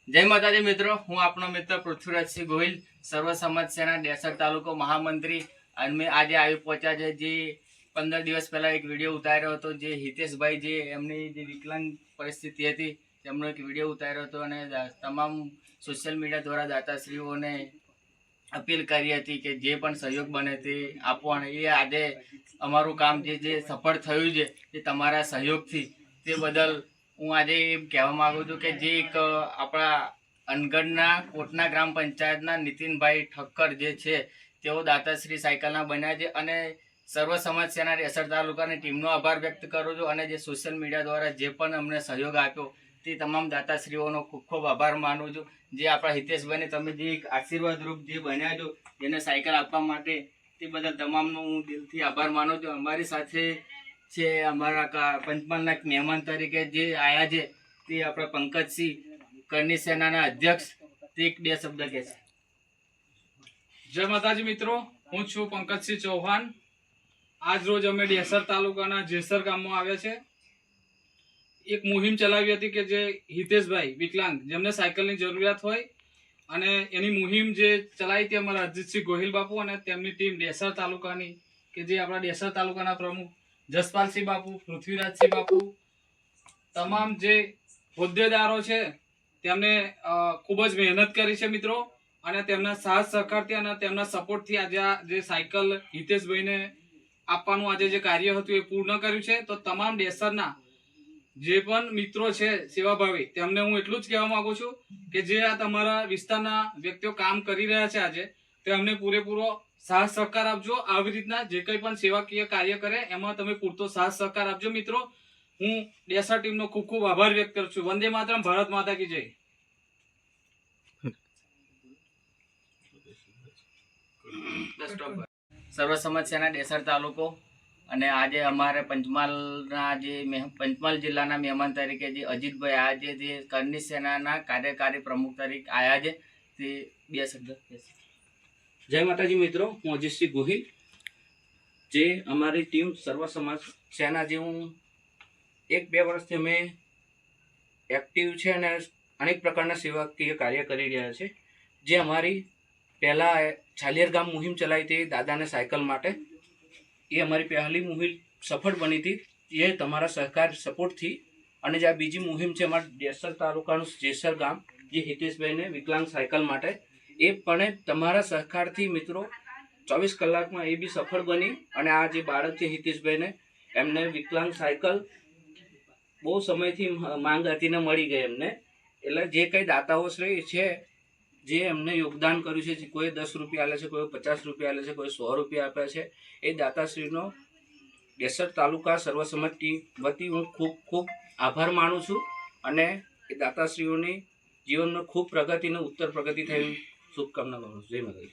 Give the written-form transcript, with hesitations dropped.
जय माताजी मित्रों, हूँ आपनो मित्र पृथ्वीराज सिंह गोहिल, सर्व समाज सेना डेसर तालुको महामंत्री। અને મેં આજે આવી પહોંચ્યા છે જે 15 દિવસ પહેલા એક વિડીયો ઉતાર્યો હતો જે હિતેશભાઈ જે એમની જે વિકલાંગ પરિસ્થિતિ હતી તેમનો એક વિડીયો ઉતાર્યો હતો અને તમામ સોશિયલ મીડિયા દ્વારા દાતાશ્રીઓને અપીલ કરી હતી કે જે પણ સહયોગ બને તે આપો અને એ આજે અમારું કામ જે સફળ થયું છે તે તમારા સહયોગથી તે બદલ હું આજે એમ કહેવા માગું છું કે જે એક આપણા અનગઢના કોટના ગ્રામ પંચાયતના નીતિનભાઈ ઠક્કર જે છે તેઓ દાતાશ્રી સાયકલના બન્યા છે અને સર્વ સમાજ સેના ડેસર તાલુકાની ટીમનો આભાર વ્યક્ત કરું છું અને જે સોશિયલ મીડિયા દ્વારા જે પણ અમને સહયોગ આપ્યો તે તમામ દાતાશ્રીઓનો ખૂબ ખૂબ આભાર માનું છું। જે આપણા હિતેશભાઈને તમે જે એક આશીર્વાદરૂપ જે બન્યા છો જેને સાયકલ આપવા માટે તે બદલ તમામનો હું દિલથી આભાર માનું છું। અમારી સાથે છે અમારા પંચમહાલના મહેમાન તરીકે જે આવ્યા છે તે આપણા પંકજસિંહ કરની સેનાના અધ્યક્ષ, તે એક બે શબ્દ કહે છે। जय माताजी मित्रों, हूँ छू पंकजसिंह चौहान। आज रोज अमे डेसर तालुकाना जेसर गाममां आव्या छे। एक मुहिम चलावी हती के जे हितेशभाई विकलांग जेमने सायकलनी जरूरियात होय अने एनी मुहिम जे चलाई ते अमरा अजीतसिंह गोहिल बापू अने तेमनी टीम डेसर तालुकानी के जे आपणा डेसर तालुकाना प्रमुख जसपालसिंह बापू, पृथ्वीराजसिंह बापू, तमाम जे होद्देदारो छे तेमने खूब ज मेहनत करी छे मित्रों અને તેમના સાથ સહકારથી અને તેમના સપોર્ટથી આજે આ જે સાયકલ હિતેશભાઈને આપવાનું આજે જે કાર્ય હતું એ પૂર્ણ કર્યું છે। તો તમામ ડેસરના જે પણ મિત્રો છે સેવાભાવી તેમને હું એટલું જ કહેવા માંગુ છું કે જે આ તમારા વિસ્તારના વ્યક્તિઓ કામ કરી રહ્યા છે આજે તે અમને પૂરેપૂરો સાથ સહકાર આપજો। આવી રીતના જે કંઈ પણ સેવાકીય કાર્ય કરે એમાં તમે પૂરતો સાથ સહકાર આપજો મિત્રો। હું ડેસર ટીમનો ખૂબ ખૂબ આભાર વ્યક્ત કરું છું। વંદે માતરમ, ભારત માતા કી જય। સર્વ સમાજ સેના ડેસર તાલુકો અને આજે અમારે પંચમહાલના જે પંચમહાલ જિલ્લાના મહેમાન તરીકે જે અજીતભાઈ આવ્યા છે જે કરની સેનાના કાર્યકારી પ્રમુખ તરીકે આવ્યા છે તે બે શબ્દ કહેશે। જય માતાજી મિત્રો, હું અજીતસિંહ ગોહિલ। જે અમારી ટીમ સર્વ સમાજ સેના જે હું 1-2 વર્ષથી અમે એક્ટિવ છે અને અનેક પ્રકારના સેવાકીય કાર્ય કરી રહ્યા છે। જે અમારી પહેલાં છાલિયર ગામ મુહિમ ચલાવી હતી દાદાને સાયકલ માટે, એ અમારી પહેલી મુહિમ સફળ બની હતી એ તમારા સહકાર સપોર્ટથી। અને જે આ બીજી મુહિમ છે અમારા ડેસર તાલુકાનું જેસર ગામ જે હિતેશભાઈને વિકલાંગ સાયકલ માટે, એ પણ તમારા સહકારથી મિત્રો 24 કલાકમાં એ બી સફળ બની અને આ જે બાળક છે હિતેશભાઈને એમને વિકલાંગ સાયકલ બહુ સમયથી માંગ હતી ને મળી ગઈ એમને। એટલે જે કંઈ દાતાઓ શ્રેય છે જે એમને યોગદાન કર્યું છે, કોઈ 10 રૂપિયા આલે છે, કોઈ 50 રૂપિયા આલે છે, કોઈ 100 રૂપિયા આપ્યા છે, એ દાતાશ્રીનો ડેસર તાલુકા સર્વ સમાજ ટીમ વતી હું ખૂબ ખૂબ આભાર માનું છું અને એ દાતાશ્રીઓની જીવનમાં ખૂબ પ્રગતિ અને ઉત્તર પ્રગતિ થઈ શુભકામના કરું છું। જય માતાજી।